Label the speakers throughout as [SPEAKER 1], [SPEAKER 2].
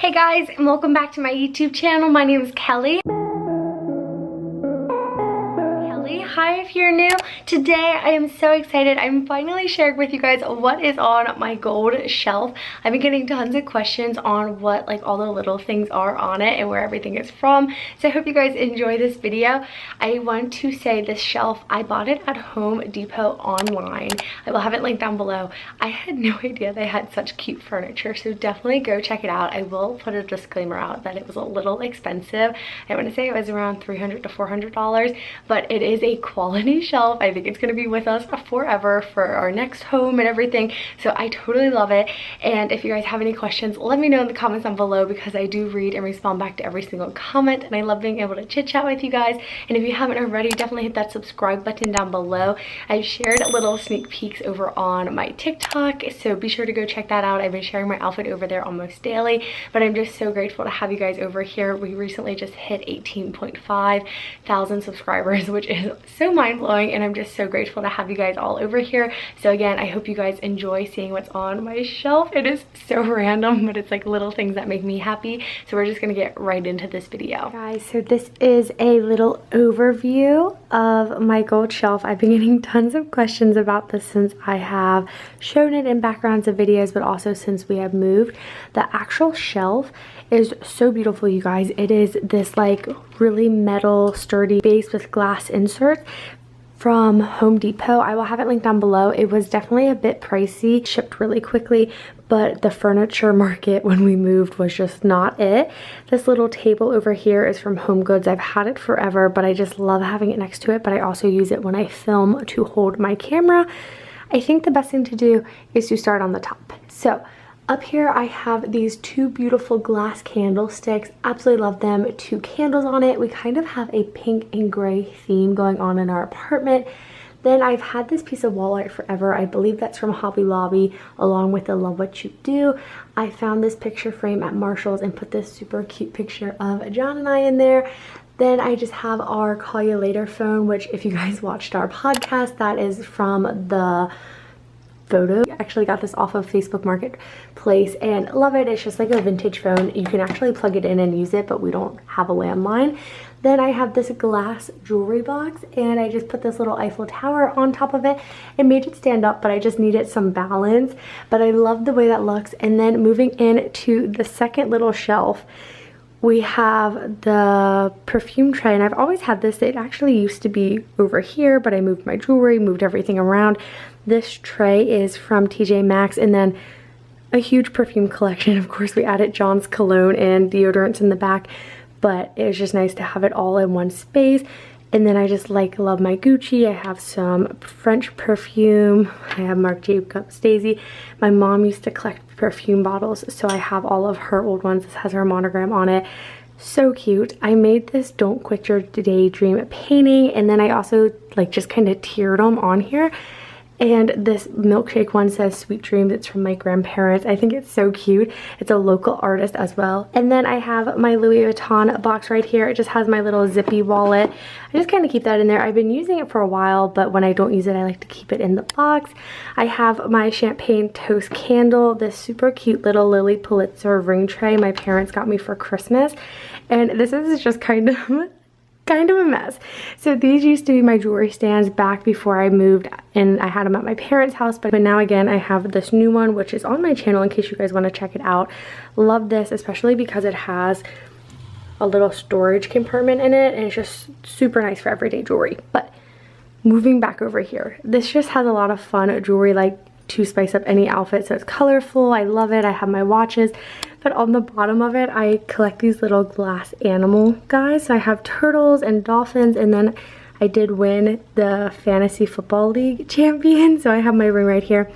[SPEAKER 1] Hey guys, and welcome back to my YouTube channel. My name is Kelly. Hi if you're new. Today I am so excited. I'm finally sharing with you guys what is on my gold shelf. I've been getting tons of questions on what like all the little things are on it and where everything is from. So I hope you guys enjoy this video. I want to say this shelf, I bought it at Home Depot online. I will have it linked down below. I had no idea they had such cute furniture, so definitely go check it out. I will put a disclaimer out that it was a little expensive. I want to say it was around $300 to $400, but it is a quality shelf. I think it's going to be with us forever for our next home and everything, so I totally love it. And if you guys have any questions, let me know in the comments down below, because I do read and respond back to every single comment, and I love being able to chit chat with you guys. And if you haven't already, definitely hit that subscribe button down below. I've shared little sneak peeks over on my TikTok, so be sure to go check that out. I've been sharing my outfit over there almost daily, but I'm just so grateful to have you guys over here. We recently just hit 18.5 thousand subscribers, which is so mind-blowing, and I'm just so grateful to have you guys all over here. So again, I hope you guys enjoy seeing what's on my shelf. It is so random, but it's like little things that make me happy. So we're just gonna get right into this video. Guys, so this is a little overview of my gold shelf. I've been getting tons of questions about this since I have shown it in backgrounds of videos, but also since we have moved. The actual shelf is so beautiful, you guys. It is this like really metal sturdy base with glass inserts from Home Depot. I will have it linked down below. It was definitely a bit pricey, shipped really quickly, but the furniture market when we moved was just not it. This little table over here is from Home Goods. I've had it forever, but I just love having it next to it, but I also use it when I film to hold my camera. I think the best thing to do is to start on the top. So up here I have these two beautiful glass candlesticks. Absolutely love them. Two candles on it. We kind of have a pink and gray theme going on in our apartment. Then I've had this piece of wall art forever. I believe that's from Hobby Lobby, along with the Love What You Do. I found this picture frame at Marshall's and put this super cute picture of John and I in there. Then I just have our Call You Later phone, which if you guys watched our podcast, that is from the photo. I actually got this off of Facebook Marketplace and love it. It's just like a vintage phone. You can actually plug it in and use it, but we don't have a landline. Then I have this glass jewelry box, and I just put this little Eiffel Tower on top of it. It made it stand up, but I just needed some balance. But I love the way that looks. And then moving into the second little shelf, we have the perfume tray, and I've always had this. It actually used to be over here, but I moved my jewelry, moved everything around. This tray is from TJ Maxx, and then a huge perfume collection. Of course, we added John's cologne and deodorants in the back, but it was just nice to have it all in one space. And then I just love my Gucci. I have some French perfume. I have Marc Jacobs Daisy. My mom used to collect perfume bottles, so I have all of her old ones. This has her monogram on it. So cute. I made this Don't Quit Your Daydream painting, and then I also just kind of tiered them on here. And this milkshake one says Sweet Dreams. It's from my grandparents. I think it's so cute. It's a local artist as well. And then I have my Louis Vuitton box right here. It just has my little zippy wallet. I just kind of keep that in there. I've been using it for a while, but when I don't use it, I like to keep it in the box. I have my champagne toast candle, this super cute little Lily Pulitzer ring tray my parents got me for Christmas. And this is just kind of a mess. So these used to be my jewelry stands back before I moved, and I had them at my parents' house, but now again I have this new one, which is on my channel in case you guys want to check it out. Love this, especially because it has a little storage compartment in it, and it's just super nice for everyday jewelry. But moving back over here, this just has a lot of fun jewelry to spice up any outfit. So it's colorful. I love it. I have my watches. But on the bottom of it, I collect these little glass animal guys. So I have turtles and dolphins, and then I did win the Fantasy Football League champion. So I have my ring right here.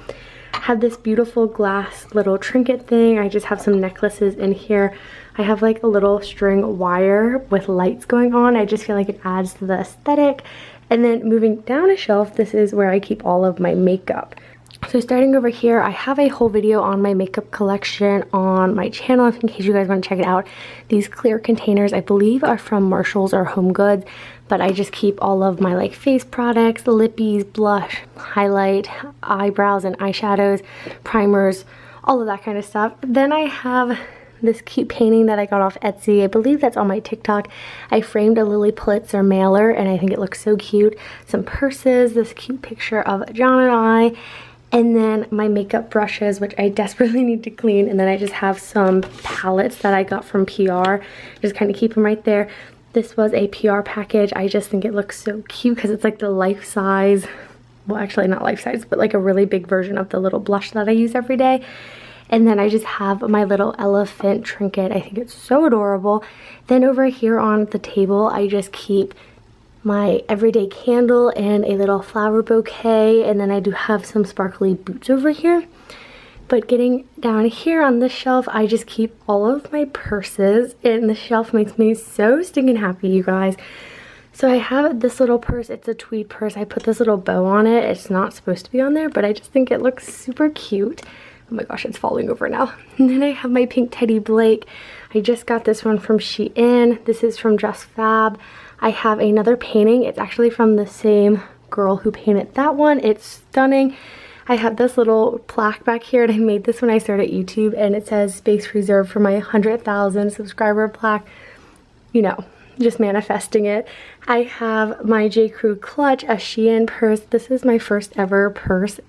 [SPEAKER 1] I have this beautiful glass little trinket thing. I just have some necklaces in here. I have a little string wire with lights going on. I just feel like it adds to the aesthetic. And then moving down a shelf, this is where I keep all of my makeup. So starting over here, I have a whole video on my makeup collection on my channel in case you guys want to check it out. These clear containers, I believe, are from Marshall's or Home Goods, but I just keep all of my face products, lippies, blush, highlight, eyebrows and eyeshadows, primers, all of that kind of stuff. Then I have this cute painting that I got off Etsy. I believe that's on my TikTok. I framed a Lily Pulitzer mailer and I think it looks so cute. Some purses, this cute picture of John and I, and then my makeup brushes, which I desperately need to clean. And then I just have some palettes that I got from PR. Just kind of keep them right there. This was a PR package. I just think it looks so cute because it's like the life size, well actually not life size, but like a really big version of the little blush that I use every day. And then I just have my little elephant trinket. I think it's so adorable. Then over here on the table, I just keep my everyday candle and a little flower bouquet. And then I do have some sparkly boots over here. But getting down here on this shelf, I just keep all of my purses. And the shelf makes me so stinking happy, you guys. So I have this little purse. It's a tweed purse. I put this little bow on it. It's not supposed to be on there, but I just think it looks super cute. Oh my gosh, it's falling over now. And then I have my pink Teddy Blake. I just got this one from Shein. This is from Just Fab. I have another painting. It's actually from the same girl who painted that one. It's stunning. I have this little plaque back here, and I made this when I started YouTube, and it says space reserved for my 100,000 subscriber plaque. You know, just manifesting it. I have my J. Crew clutch, a Shein purse. This is my first ever purse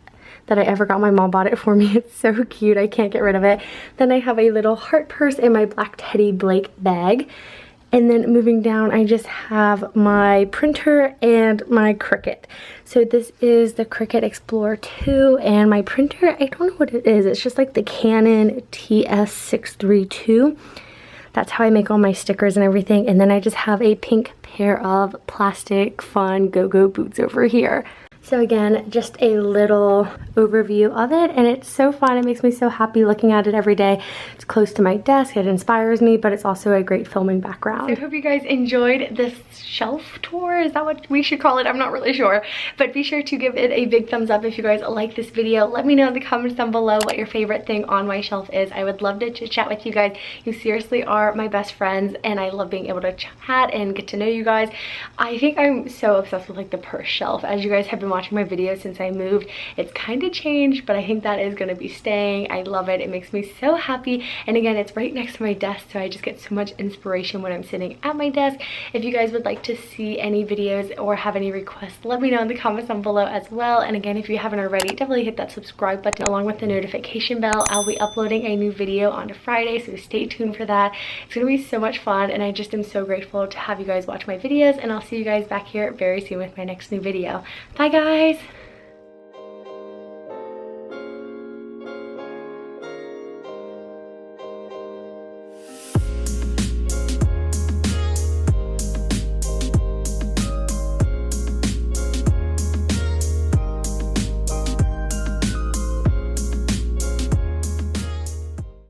[SPEAKER 1] that I ever got. My mom bought it for me. It's so cute. I can't get rid of it. Then I have a little heart purse in my black Teddy Blake bag. And then moving down, I just have my printer and my Cricut. So this is the Cricut Explorer 2, and my printer, I don't know what it is. It's just like the Canon TS632. That's how I make all my stickers and everything. And then I just have a pink pair of plastic fun go-go boots over here. So again, just a little overview of it, and it's so fun. It makes me so happy looking at it every day. It's close to my desk, it inspires me, but it's also a great filming background. So I hope you guys enjoyed this shelf tour. Is that what we should call it? I'm not really sure, but be sure to give it a big thumbs up if you guys like this video. Let me know in the comments down below what your favorite thing on my shelf is. I would love to chit chat with you guys. You seriously are my best friends, and I love being able to chat and get to know you guys. I think I'm so obsessed with like the purse shelf. As you guys have been watching my videos since I moved, it's kind of changed, but I think that is going to be staying. I love it. It makes me so happy. And again, it's right next to my desk, so I just get so much inspiration when I'm sitting at my desk. If you guys would like to see any videos or have any requests, let me know in the comments down below as well. And again, if you haven't already, definitely hit that subscribe button along with the notification bell. I'll be uploading a new video on Friday, so stay tuned for that. It's going to be so much fun, and I just am so grateful to have you guys watch my videos, and I'll see you guys back here very soon with my next new video. Bye guys!